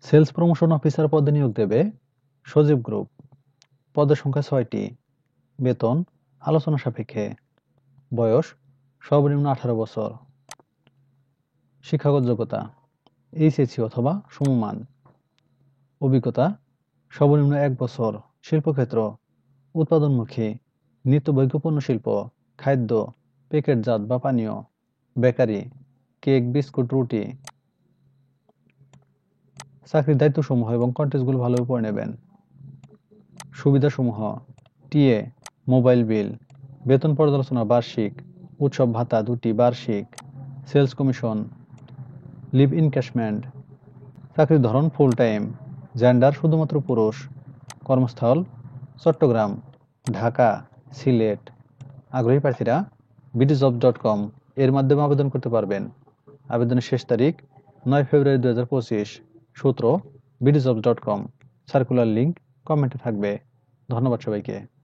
Sales promotion officer পদে নিয়োগ দেবে সজীব গ্রুপ। পদের সংখ্যা ৬টি। বেতন আলোচনা সাপেক্ষে। বয়স সর্বনিম্ন ১৮ বছর। শিক্ষাগত যোগ্যতা এইচএসসি অথবা সমমান। অভিজ্ঞতা সর্বনিম্ন ১ বছর। শিল্পক্ষেত্র উৎপাদনমুখী, নিত্যবৈক্যপণ্য শিল্প, খাদ্য, প্যাকেটজাত বা পানীয়, বেকারি, কেক, বিস্কুট, রুটি। চাকরির দায়িত্বসমূহ এবং কন্টেস্টগুলো ভালোভাবে পড়ে নেবেন। সুবিধাসমূহ টিএ, মোবাইল বিল, বেতন পর্যালোচনা বার্ষিক, উৎসব ভাতা ২টি বার্ষিক, সেলস কমিশন, লিভ ইনক্যাশমেন্ট। চাকরির ধরন ফুল টাইম, জেন্ডার শুধুমাত্র পুরুষ, কর্মস্থল চট্টগ্রাম, ঢাকা, সিলেট। আগ্রহী প্রার্থীরা bdjob.com এর মাধ্যমে আবেদন করতে পারবেন। আবেদনের শেষ তারিখ ৯ ফেব্রুয়ারি ২০২৫। সূত্র bdjob.com। সার্কুলার লিংক কমেন্টে থাকবে। ধন্যবাদ সবাইকে।